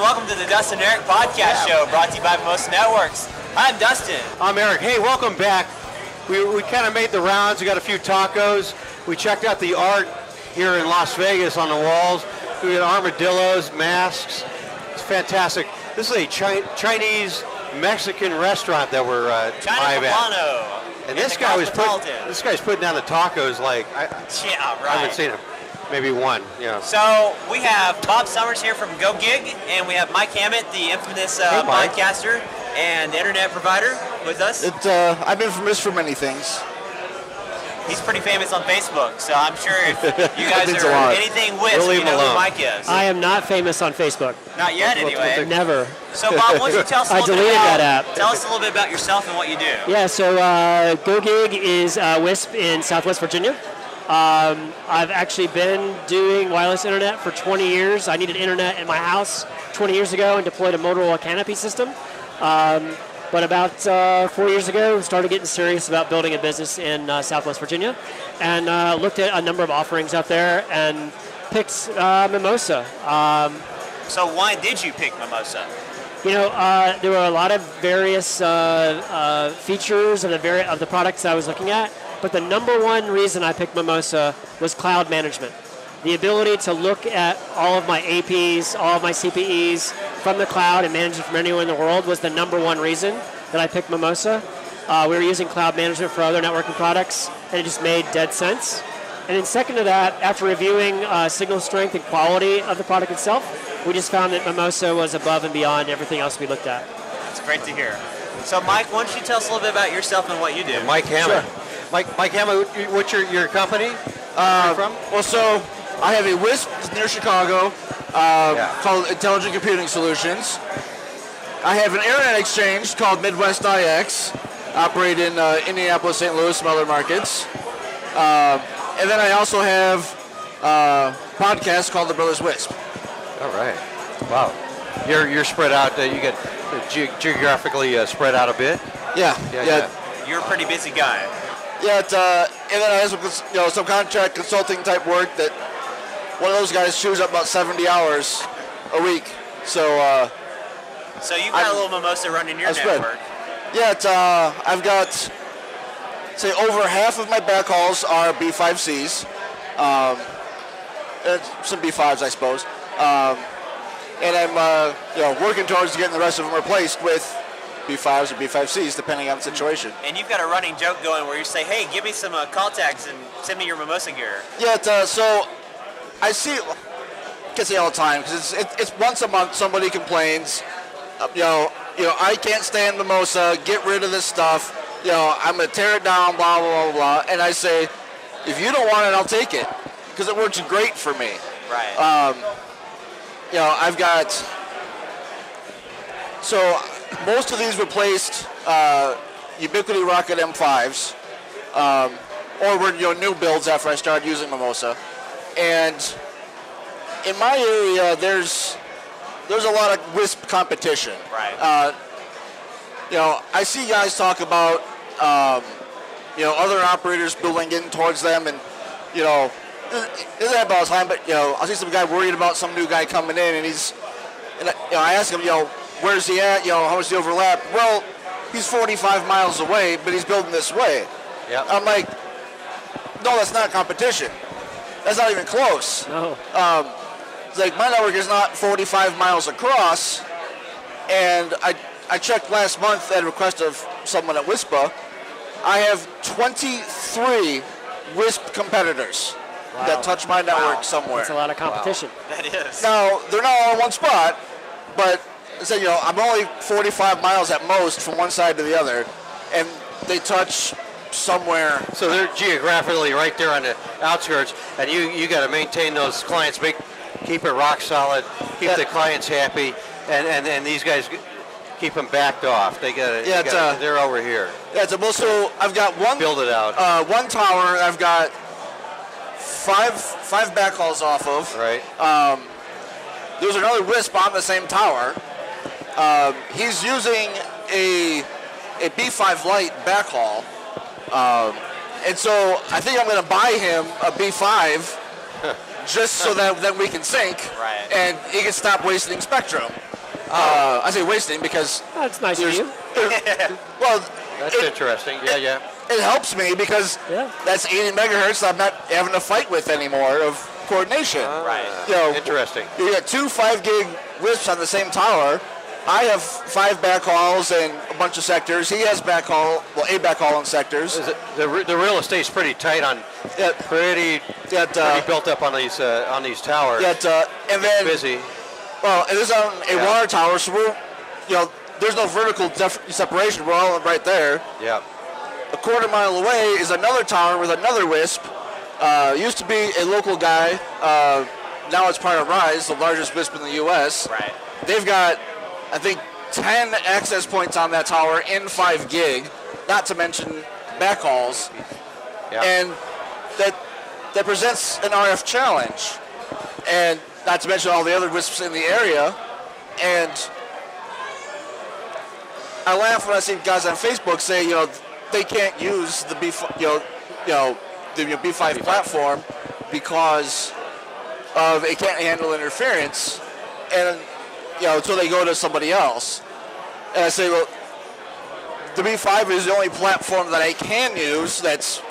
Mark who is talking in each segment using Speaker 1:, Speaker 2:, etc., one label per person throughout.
Speaker 1: welcome to the Dustin and Eric podcast show, brought to you by Mimosa Networks. I'm Dustin.
Speaker 2: I'm Eric. Hey, welcome back. We kind of made the rounds. We got a few tacos. We checked out the art here in Las Vegas on the walls. We got armadillos, masks. It's fantastic. This is a Chinese Mexican restaurant that we're
Speaker 1: China
Speaker 2: live at.
Speaker 1: Poblano.
Speaker 2: And this guy's putting down the tacos like I haven't seen him. Maybe one, yeah.
Speaker 1: So we have Bob Summers here from GoGig, and we have Mike Hammett, the infamous podcaster and internet provider, with us.
Speaker 3: I've been famous for many things.
Speaker 1: He's pretty famous on Facebook, so I'm sure if you guys are anything WISP, you know who Mike is.
Speaker 4: I am not famous on Facebook.
Speaker 1: Not yet, anyway.
Speaker 4: Never.
Speaker 1: So Bob, why don't you tell us a little bit
Speaker 4: that app.
Speaker 1: Tell us a little bit about yourself and what you do.
Speaker 4: Yeah, so GoGig is WISP in Southwest Virginia. I've actually been doing wireless internet for 20 years. I needed internet in my house 20 years ago and deployed a Motorola Canopy system. But about 4 years ago, started getting serious about building a business in Southwest Virginia, and looked at a number of offerings out there and picked Mimosa.
Speaker 1: So why did you pick Mimosa?
Speaker 4: You know, there were a lot of various features of the products I was looking at, but the number one reason I picked Mimosa was cloud management. The ability to look at all of my APs, all of my CPEs from the cloud and manage it from anywhere in the world was the number one reason that I picked Mimosa. We were using cloud management for other networking products, and it just made dead sense. And then second to that, after reviewing signal strength and quality of the product itself, we just found that Mimosa was above and beyond everything else we looked at.
Speaker 1: That's great to hear. So Mike, why don't you tell us a little bit about yourself and what you do?
Speaker 2: Mike Hammett.
Speaker 3: Sure.
Speaker 2: Mike Hammett, what's your company? Where you from?
Speaker 3: Well, so I have a WISP near Chicago called Intelligent Computing Solutions. I have an internet exchange called Midwest IX, operate in Indianapolis, St. Louis, some other markets. And then I also have a podcast called The Brothers WISP.
Speaker 2: All right. Wow. You're spread out. You get geographically spread out a bit.
Speaker 3: Yeah.
Speaker 1: You're a pretty busy guy.
Speaker 3: Yeah, and then I have some contract consulting type work that one of those guys chews up about 70 hours a week. So
Speaker 1: you've got a little Mimosa running your network.
Speaker 3: Yeah, I've got, say, over half of my backhauls are B5Cs, and some B5s, I suppose. And I'm working towards getting the rest of them replaced with B5s or B5Cs, depending on the situation.
Speaker 1: And you've got a running joke going where you say, hey, give me some call tags and send me your Mimosa gear.
Speaker 3: Yeah, so I see it, I say all the time, because it's once a month somebody complains, I can't stand Mimosa, get rid of this stuff, I'm going to tear it down, blah, blah, blah, blah. And I say, if you don't want it, I'll take it, because it works great for me.
Speaker 1: Right.
Speaker 3: I've got, so most of these replaced Ubiquiti Rocket M5s, or were new builds after I started using Mimosa. And in my area, there's a lot of WISP competition.
Speaker 1: Right.
Speaker 3: I see guys talk about other operators building in towards them, and it doesn't happen all the time. But I see some guy worried about some new guy coming in, and I ask him, where's he at? How much the overlap? Well, he's 45 miles away, but he's building this way.
Speaker 2: Yep.
Speaker 3: I'm like, no, that's not competition. That's not even close.
Speaker 4: No.
Speaker 3: It's like my network is not 45 miles across, and I checked last month at a request of someone at WISPA. I have 23 WISP competitors that touch my network somewhere.
Speaker 4: That's a lot of competition.
Speaker 1: Wow. That is.
Speaker 3: Now, they're not all in one spot, but I'm only 45 miles at most from one side to the other, and they touch somewhere.
Speaker 2: So they're geographically right there on the outskirts, and you got to maintain those clients, keep it rock solid, keep the clients happy, and these guys keep them backed off. They're over here.
Speaker 3: Yeah, so I've got one.
Speaker 2: Build it out.
Speaker 3: One tower. I've got five backhauls off of.
Speaker 2: Right.
Speaker 3: There's another WISP on the same tower. He's using a B5 Lite backhaul. And so I think I'm going to buy him a B5 just so that we can sync,
Speaker 1: right,
Speaker 3: and he can stop wasting spectrum. I say wasting because
Speaker 4: That's nice of you.
Speaker 3: well,
Speaker 2: That's interesting. Yeah.
Speaker 3: it helps me because that's 80 megahertz I'm not having to fight with anymore of coordination.
Speaker 1: Right.
Speaker 2: Interesting.
Speaker 3: You got 2 5 gig WISPs on the same tower. I have 5 backhauls and a bunch of sectors. He has a backhaul in sectors.
Speaker 2: The real estate's pretty tight on, pretty built up on these towers.
Speaker 3: And then
Speaker 2: busy.
Speaker 3: Well, it is on a water tower, so we're, there's no vertical separation. We're all right there.
Speaker 2: Yeah.
Speaker 3: A quarter mile away is another tower with another WISP. Used to be a local guy. Now it's part of Rise, the largest WISP in the U.S.
Speaker 1: Right.
Speaker 3: They've got, I think, 10 access points on that tower in 5 gig, not to mention backhauls.
Speaker 2: Yeah.
Speaker 3: And that presents an RF challenge. And not to mention all the other WISPs in the area. And I laugh when I see guys on Facebook say, they can't use the B5 platform because of it can't handle interference, and until they go to somebody else. And I say, well, the B5 is the only platform that I can use that's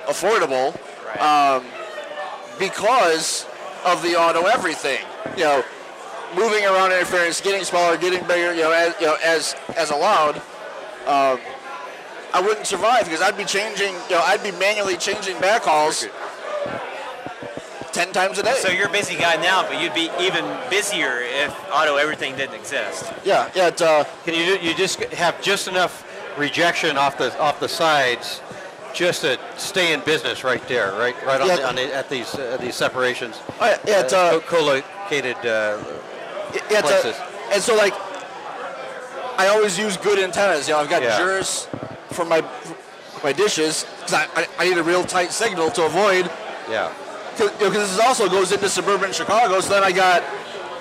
Speaker 3: affordable, because of the auto everything. Moving around interference, getting smaller, getting bigger, as allowed. I wouldn't survive because I'd be manually changing backhauls 10 times a day.
Speaker 1: So you're a busy guy now, but you'd be even busier if auto everything didn't exist.
Speaker 2: Can you just have just enough rejection off the sides just to stay in business right there, right at these separations? Co-located places.
Speaker 3: And so I always use good antennas. I've got Juris for my dishes because I need a real tight signal to avoid.
Speaker 2: Yeah.
Speaker 3: Because this also goes into suburban Chicago, so then I got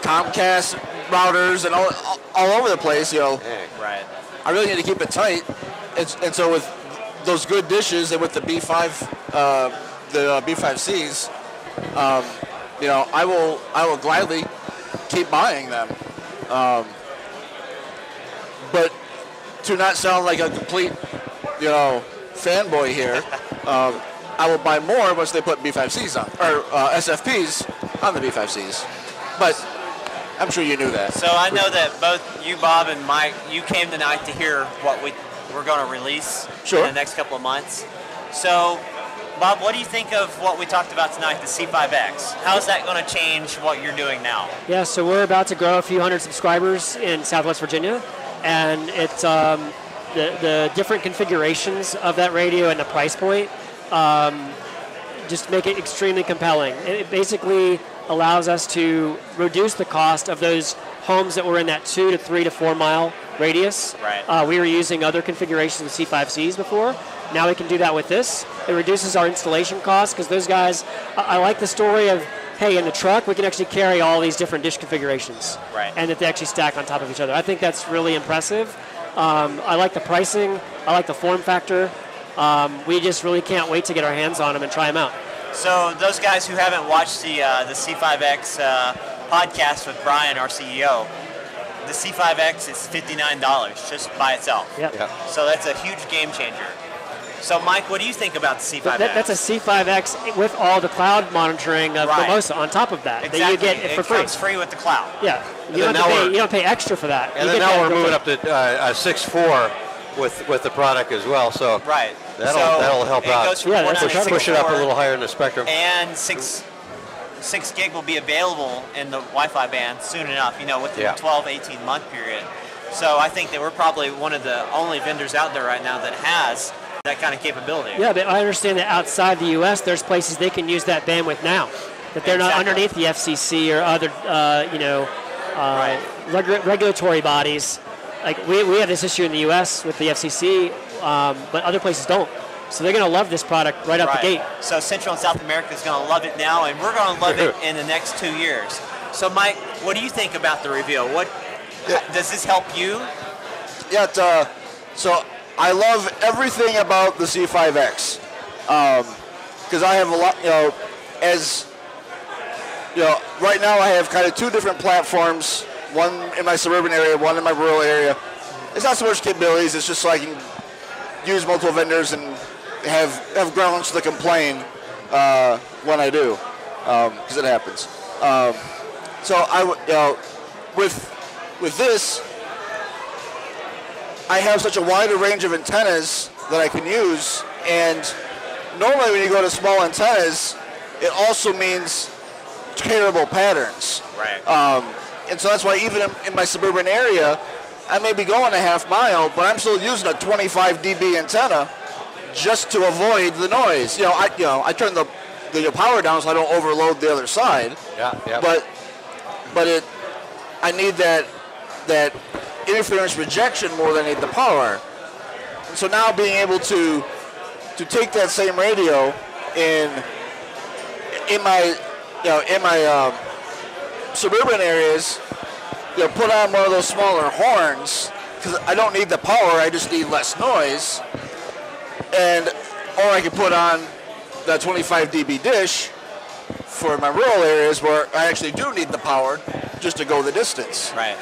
Speaker 3: Comcast routers and all over the place.
Speaker 1: Right.
Speaker 3: I really need to keep it tight, and so with those good dishes and with the B5, the B5Cs, I will gladly keep buying them. But to not sound like a complete, fanboy here, I will buy more once they put B5Cs on, or SFPs on the B5Cs. But I'm sure you knew that.
Speaker 1: So I know that both you, Bob, and Mike, you came tonight to hear what we're going to release in the next couple of months. So, Bob, what do you think of what we talked about tonight, the C5X? How is that going to change what you're doing now?
Speaker 4: Yeah, so we're about to grow a few hundred subscribers in Southwest Virginia, and it's the different configurations of that radio and the price point just make it extremely compelling. It basically allows us to reduce the cost of those homes that were in that 2 to 3 to 4 mile radius.
Speaker 1: Right.
Speaker 4: We were using other configurations of C5Cs before. Now we can do that with this. It reduces our installation costs because those guys, I like the story of, hey, in the truck we can actually carry all these different dish configurations.
Speaker 1: Right.
Speaker 4: And that they actually stack on top of each other. I think that's really impressive. I like the pricing. I like the form factor. We just really can't wait to get our hands on them and try them out.
Speaker 1: So those guys who haven't watched the C5X podcast with Brian, our CEO, the C5X is $59 just by itself.
Speaker 4: Yep.
Speaker 1: So that's a huge game changer. So Mike, what do you think about the C5X?
Speaker 4: That's a C5X with all the cloud monitoring of Mimosa on top for
Speaker 1: Exactly.
Speaker 4: that you get for free.
Speaker 1: It comes free with the cloud.
Speaker 4: Yeah, you don't pay extra for that.
Speaker 2: And then now we're moving up to 6.4 with the product as well. So that'll help out.
Speaker 1: Goes from
Speaker 2: push it up a little higher in the spectrum.
Speaker 1: And 6 gig will be available in the Wi-Fi band soon enough. Within a 12-18 month period. So I think that we're probably one of the only vendors out there right now that has that kind of capability.
Speaker 4: Yeah, but I understand that outside the U.S., there's places they can use that bandwidth now, that they're not underneath the FCC or other, regulatory bodies. Like we have this issue in the U.S. with the FCC, but other places don't. So they're going to love this product right out the gate.
Speaker 1: So Central and South America is going to love it now, and we're going to love it in the next 2 years. So Mike, what do you think about the reveal? Does this help you?
Speaker 3: Yeah, so I love everything about the C5X because I have a lot, right now I have kind of 2 different platforms one in my suburban area, one in my rural area. It's not so much capabilities, it's just so I can use multiple vendors and have grounds to complain when I do, because it happens. So with this, I have such a wider range of antennas that I can use, and normally when you go to small antennas, it also means terrible patterns.
Speaker 1: Right.
Speaker 3: And so that's why even in my suburban area, I may be going a half mile, but I'm still using a 25 dB antenna just to avoid the noise. I turn the power down so I don't overload the other side.
Speaker 2: Yeah.
Speaker 3: But I need that interference rejection more than I need the power. And so now being able to take that same radio in my suburban areas, put on one of those smaller horns, because I don't need the power, I just need less noise, or I can put on the 25 dB dish for my rural areas where I actually do need the power just to go the distance.
Speaker 1: Right.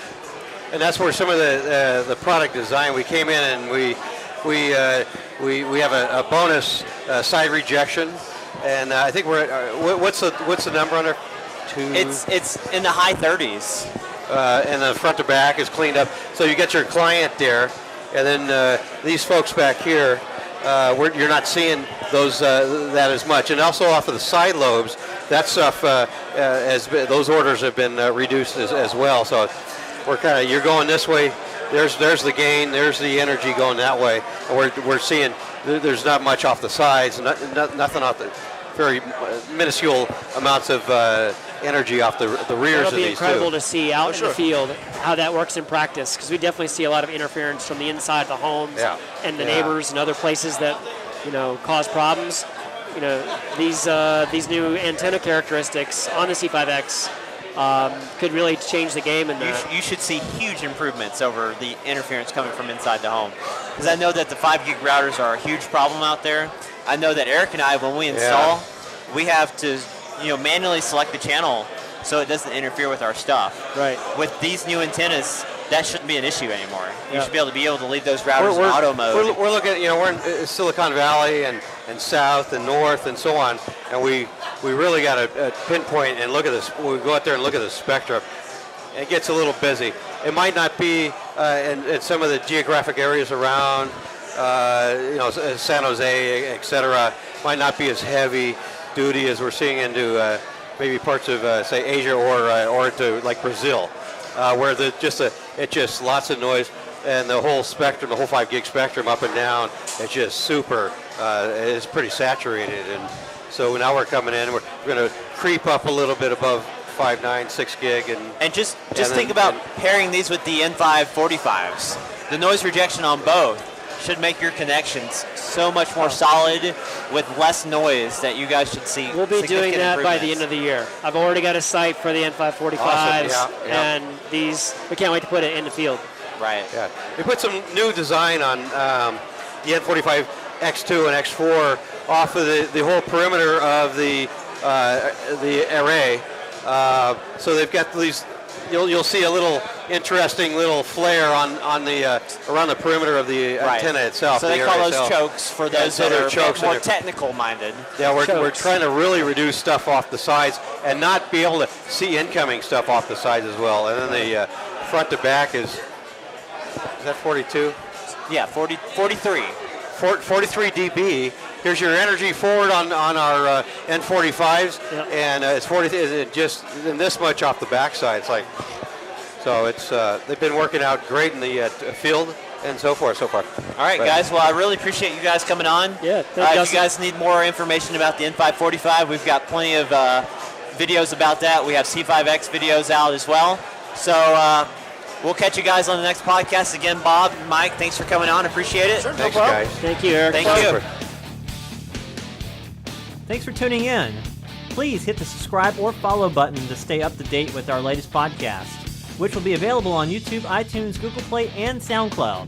Speaker 2: And that's where some of the product design, we came in and we have a bonus side rejection, and I think we're at, what's the number on there?
Speaker 1: It's in the high 30s.
Speaker 2: And the front to back is cleaned up. So you get your client there, and then these folks back here, you're not seeing that as much. And also off of the side lobes, that stuff, those orders have been reduced as well. So you're going this way. There's the gain. There's the energy going that way. And we're seeing there's not much off the sides. Nothing off the very minuscule amounts of energy off the rears of these.
Speaker 4: It'll be incredible to see out in the field how that works in practice, because we definitely see a lot of interference from the inside of the homes and the neighbors and other places that cause problems. These new antenna characteristics on the C5X could really change the game.
Speaker 1: You should see huge improvements over the interference coming from inside the home, because I know that the 5 gig routers are a huge problem out there. I know that Eric and I, when we install, we have to manually select the channel so it doesn't interfere with our stuff.
Speaker 4: Right.
Speaker 1: With these new antennas, that shouldn't be an issue anymore. You should be able to leave those routers in auto mode.
Speaker 2: We're looking at, we're in Silicon Valley and south and north and so on, and we really got to pinpoint and look at this. We go out there and look at the spectrum. It gets a little busy. It might not be in some of the geographic areas around, San Jose, etc. Might not be as heavy duty as we're seeing into maybe parts of say Asia or into like Brazil, where it's just lots of noise, and the whole spectrum, the whole 5 gig spectrum up and down, it's just super. It's pretty saturated, and so now we're coming in. We're going to creep up a little bit above 5.9, 6 gig, and
Speaker 1: just think about pairing these with the N545s. The noise rejection on both should make your connections so much more solid with less noise that you guys should see.
Speaker 4: We'll be doing that by the end of the year. I've already got a site for the N545s,
Speaker 2: awesome.
Speaker 4: and we can't wait to put it in the field.
Speaker 1: Right.
Speaker 2: Yeah. We put some new design on the N45 X2 and X4 off of the whole perimeter of the array. So they've got these. You'll see a little interesting little flare on the around the perimeter of the antenna itself.
Speaker 1: So they call those chokes for those that are more technical minded.
Speaker 2: Yeah, we're trying to really reduce stuff off the sides and not be able to see incoming stuff off the sides as well. And then the front to back is that 42?
Speaker 1: Yeah, 43.
Speaker 2: 43 dB. Here's your energy forward on our N45s, and it's 40. Just this much off the backside. It's like, so it's they've been working out great in the field and so forth so far.
Speaker 1: All right, guys. Well, I really appreciate you guys coming on.
Speaker 4: Yeah.
Speaker 1: If you guys need more information about the N545, we've got plenty of videos about that. We have C5X videos out as well. So. We'll catch you guys on the next podcast. Again, Bob, Mike, thanks for coming on. Appreciate it.
Speaker 2: Sure, thanks, guys.
Speaker 4: Thank you, Eric.
Speaker 1: Thank you.
Speaker 5: Thanks for tuning in. Please hit the subscribe or follow button to stay up to date with our latest podcast, which will be available on YouTube, iTunes, Google Play, and SoundCloud.